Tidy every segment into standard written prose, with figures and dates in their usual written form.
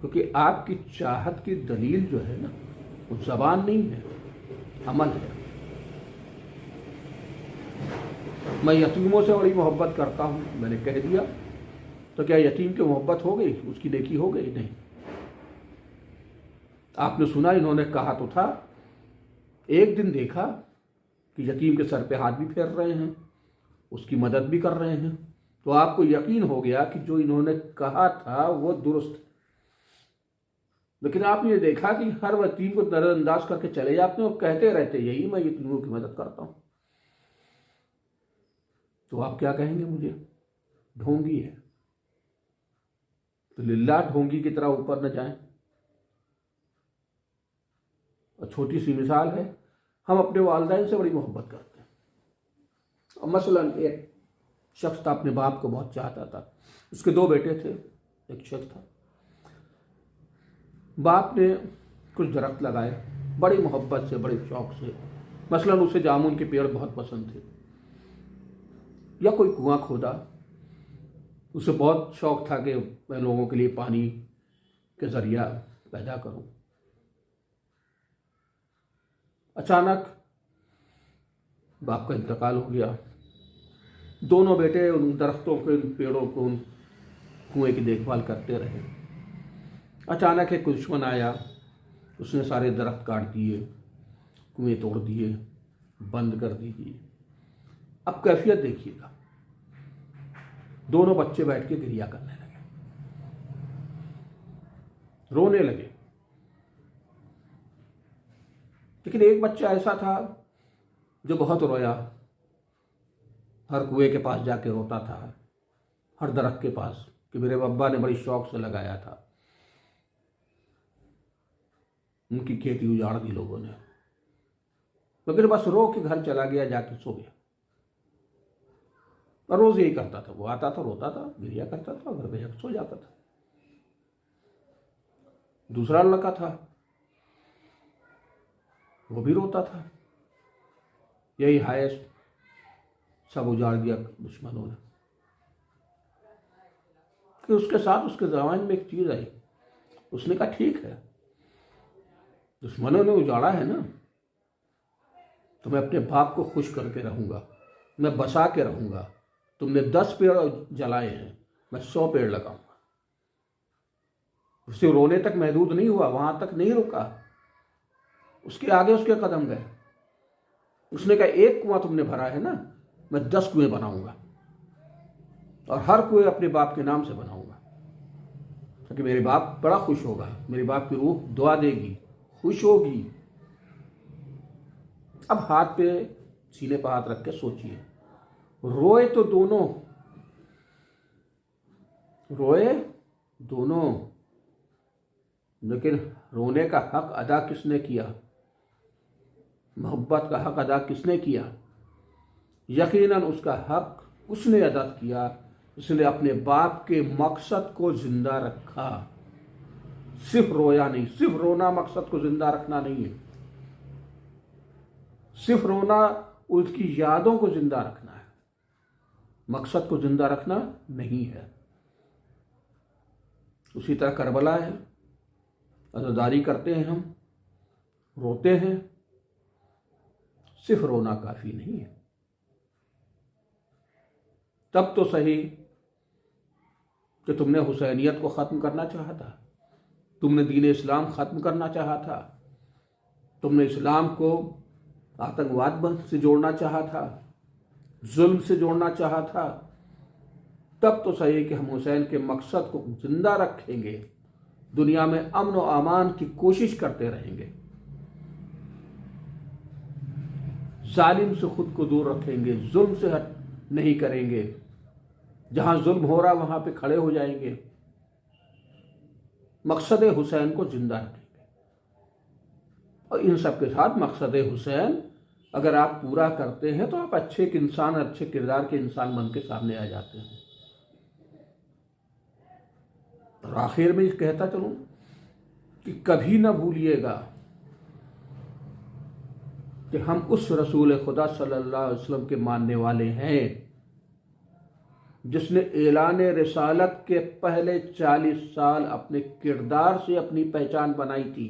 क्योंकि आपकी चाहत की दलील जो है ना, वो ज़बान नहीं है, अमल है। मैं यतीमों से बड़ी मोहब्बत करता हूँ, मैंने कह दिया, तो क्या यतीम की मोहब्बत हो गई, उसकी नेकी हो गई? नहीं। आपने सुना, इन्होंने कहा तो था, एक दिन देखा कि यतीम के सर पे हाथ भी फेर रहे हैं, उसकी मदद भी कर रहे हैं, तो आपको यकीन हो गया कि जो इन्होंने कहा था वो दुरुस्त। लेकिन आपने ये देखा कि हर यतीम को नजरअंदाज करके चले जाते हैं और कहते रहते यही मैं यतीमों की मदद करता हूं। तो आप क्या कहेंगे मुझे? ढोंगी है। तो लिल्लाह ढोंगी की तरह ऊपर न जाएं। और छोटी सी मिसाल है, हम अपने वालिदैन से बड़ी मोहब्बत करते हैं। और मसलन एक शख्स था, अपने बाप को बहुत चाहता था, उसके 2 बेटे थे, एक शख्स था। बाप ने कुछ दरख्त लगाए बड़ी मोहब्बत से, बड़े शौक से। मसलन उसे जामुन के पेड़ बहुत पसंद थे, या कोई कुआं खोदा, उसे बहुत शौक था कि मैं लोगों के लिए पानी के जरिया पैदा करूं। अचानक बाप का इंतकाल हो गया। दोनों बेटे उन दरख्तों के, उन पेड़ों को, उन कुएं की देखभाल करते रहे। अचानक एक दुश्मन आया, उसने सारे दरख्त काट दिए, कुएं तोड़ दिए, बंद कर दीजिए। अब कैफियत देखिएगा, दोनों बच्चे बैठ के गिरिया करने लगे, रोने लगे। लेकिन एक बच्चा ऐसा था जो बहुत रोया, हर कुएं के पास जाके रोता था, हर दरख्त के पास, कि मेरे अब्बा ने बड़ी शौक से लगाया था, उनकी खेती उजाड़ दी लोगों ने। लेकिन बस रो के घर चला गया, जाके सो गया। और रोज यही करता था, वो आता था, रोता था, गिरिया करता था, घर पे जाकर सो जाता था। दूसरा लड़का था, वो भी रोता था, यही हाय, सब उजाड़ दिया दुश्मनों ने। कि उसके साथ उसके जबान में एक चीज आई, उसने कहा ठीक है, दुश्मनों ने उजाड़ा है ना, तो मैं अपने बाप को खुश करके रहूंगा, मैं बसा के रहूंगा। तुमने 10 पेड़ जलाए हैं, मैं 100 पेड़ लगाऊंगा। उसे रोने तक महदूद नहीं हुआ, वहां तक नहीं रुका, उसके आगे उसके कदम गए। उसने कहा एक कुआं तुमने भरा है ना, मैं 10 कुएं बनाऊंगा, और हर कुएं अपने बाप के नाम से बनाऊंगा, ताकि मेरे बाप बड़ा खुश होगा, मेरे बाप की रूह दुआ देगी, खुश होगी। अब हाथ पे, सीने पर हाथ रख के सोचिए, रोए तो दोनों, रोए दोनों, लेकिन रोने का हक अदा किसने किया? मोहब्बत का हक अदा किसने किया? यकीनन उसका हक उसने अदा किया, उसने अपने बाप के मकसद को जिंदा रखा। सिर्फ रोया नहीं, सिर्फ रोना मकसद को जिंदा रखना नहीं है, सिर्फ रोना उसकी यादों को जिंदा रखना है, मकसद को जिंदा रखना नहीं है। उसी तरह करबला है, अज़ादारी करते हैं हम, रोते हैं, सिर्फ रोना काफी नहीं है। तब तो सही कि तुमने हुसैनियत को ख़त्म करना चाहा था, तुमने दीन इस्लाम ख़त्म करना चाहा था, तुमने इस्लाम को आतंकवाद से जोड़ना चाहा था, जुल्म से जोड़ना चाहा था। तब तो सही कि हम हुसैन के मकसद को जिंदा रखेंगे, दुनिया में अमन और अमान की कोशिश करते रहेंगे, जालिम से खुद को दूर रखेंगे, जुल्म से हट नहीं करेंगे, जहां जुल्म हो रहा वहां पे खड़े हो जाएंगे, मकसद हुसैन को जिंदा रखेंगे। और इन सब के साथ मकसद हुसैन अगर आप पूरा करते हैं तो आप अच्छे इंसान, अच्छे किरदार के इंसान बन के सामने आ जाते हैं। और आखिर में कहता चलूं कि कभी ना भूलिएगा कि हम उस रसूल खुदा सल्लल्लाहु अलैहि वसल्लम के मानने वाले हैं जिसने ऐलान रिसालत के पहले 40 साल अपने किरदार से अपनी पहचान बनाई थी।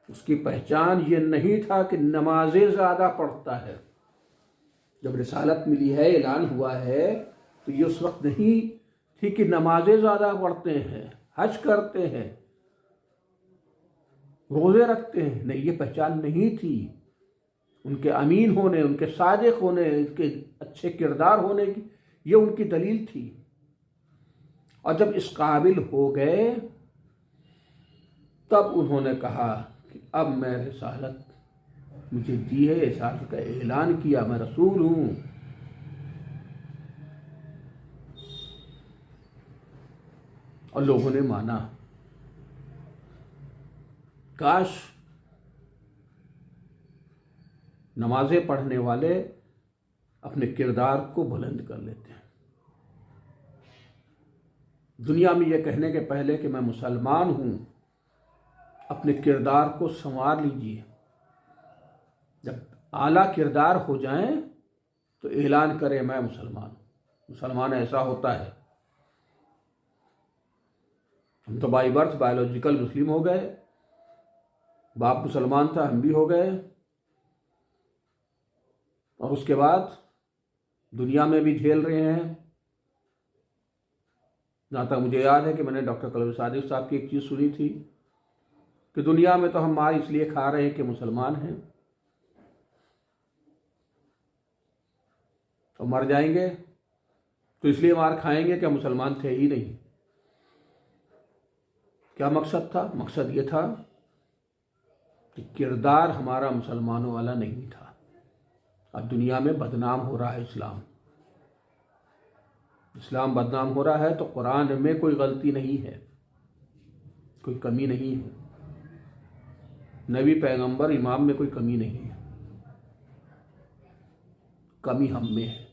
उसकी पहचान ये नहीं था कि नमाजें ज़्यादा पढ़ता है। जब रिसालत मिली है, ऐलान हुआ है, तो ये उस वक्त नहीं थी कि नमाजें ज़्यादा पढ़ते हैं, हज करते हैं, रोज़े रखते हैं। नहीं, ये पहचान नहीं थी। उनके अमीन होने, उनके सादिक होने, उनके अच्छे किरदार होने की ये उनकी दलील थी। और जब इस काबिल हो गए तब उन्होंने कहा कि अब मैं रिसालत मुझे दी है, रिसालत का ऐलान किया, मैं रसूल हूं। और लोगों ने माना। काश नमाजें पढ़ने वाले अपने किरदार को बुलंद कर लेते हैं। दुनिया में यह कहने के पहले कि मैं मुसलमान हूं, अपने किरदार को संवार लीजिए। जब आला किरदार हो जाएं तो ऐलान करें मैं मुसलमान हूं। मुसलमान ऐसा होता है, हम तो बाई बर्थ बायोलॉजिकल मुस्लिम हो गए, बाप मुसलमान था, हम भी हो गए, और उसके बाद दुनिया में भी झेल रहे हैं। जहाँ तक मुझे याद है कि मैंने डॉक्टर कलवी सादिक साहब की एक चीज़ सुनी थी कि दुनिया में तो हम मार इसलिए खा रहे हैं कि मुसलमान हैं, तो मर जाएंगे तो इसलिए मार खाएंगे कि मुसलमान थे ही नहीं। क्या मकसद था? मकसद ये था कि किरदार हमारा मुसलमानों वाला नहीं था। अब दुनिया में बदनाम हो रहा है इस्लाम बदनाम हो रहा है, तो कुरान में कोई गलती नहीं है, कोई कमी नहीं है। नबी पैगंबर इमाम में कोई कमी नहीं है, कमी हम में है।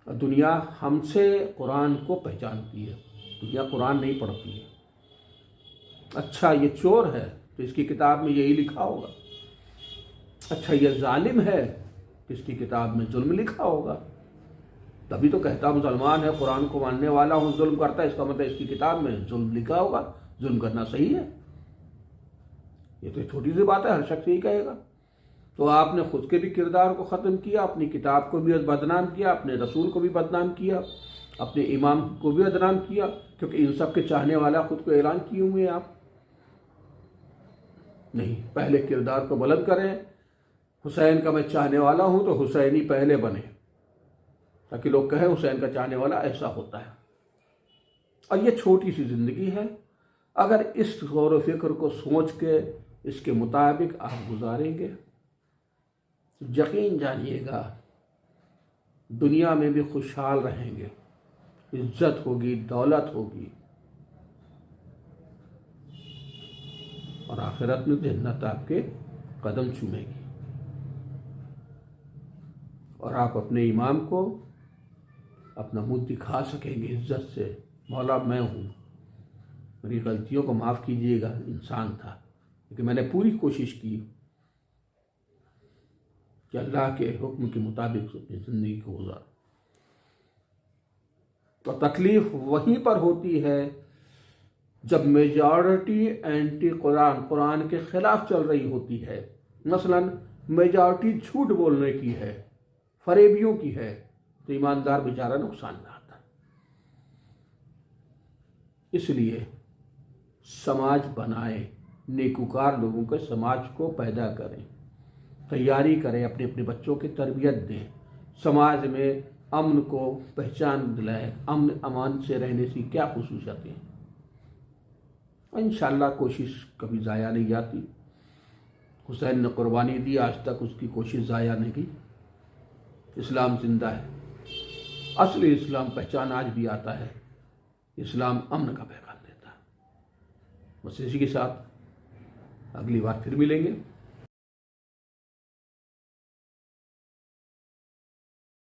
और दुनिया हमसे कुरान को पहचानती है, दुनिया कुरान नहीं पढ़ती है। अच्छा ये चोर है तो इसकी किताब में यही लिखा होगा, अच्छा ये जालिम है तो इसकी किताब में जुल्म लिखा होगा। तभी तो कहता मुसलमान है, कुरान को मानने वाला हूँ, जुल्म करता है, इसका मतलब इसकी किताब में जुल्म लिखा होगा, जुल्म करना सही है। ये तो छोटी सी बात है, हर शख्स यही कहेगा। तो आपने खुद के भी किरदार को ख़त्म किया, अपनी किताब को भी बदनाम किया, अपने रसूल को भी बदनाम किया, अपने इमाम को भी बदनाम किया, क्योंकि इन सब के चाहने वाला खुद को ऐलान किए हुए हैं आप। नहीं, पहले किरदार को बुलंद करें। हुसैन का मैं चाहने वाला हूँ तो हुसैनी पहले बने, ताकि लोग कहें हुसैन का चाहने वाला ऐसा होता है। और ये छोटी सी ज़िंदगी है, अगर इस गौर व फिक्र को सोच के इसके मुताबिक आप गुजारेंगे, यकीन जानिएगा दुनिया में भी खुशहाल रहेंगे, इज्जत होगी, दौलत होगी, और आखिरत में जन्नत आपके कदम चूमेगी। और आप अपने इमाम को अपना मुंह दिखा सकेंगे इज्जत से, मौला मैं हूँ, मेरी गलतियों को माफ़ कीजिएगा, इंसान था, लेकिन मैंने पूरी कोशिश की कि अल्लाह के हुक्म के मुताबिक अपनी ज़िंदगी को गुजार। तो तकलीफ़ वहीं पर होती है जब मेजॉरिटी एंटी कुरान के ख़िलाफ़ चल रही होती है। मसलन मेजॉरिटी झूठ बोलने की है, फरेबियों की है, तो ईमानदार बेचारा नुकसान में आता है। इसलिए समाज बनाएं, नेकुकार लोगों के समाज को पैदा करें, तैयारी करें, अपने अपने बच्चों की तरबियत दें, समाज में अमन को पहचान दिलाएं, अमन अमान से रहने की क्या खुसूसियतें हैं। इंशाअल्लाह कोशिश कभी ज़ाया नहीं जाती। हुसैन ने कुर्बानी दी, आज तक उसकी कोशिश ज़ाया नहीं की। इस्लाम जिंदा है, असली इस्लाम पहचान आज भी आता है। इस्लाम अमन का पैगाम देता है। बस इसी के साथ अगली बार फिर मिलेंगे।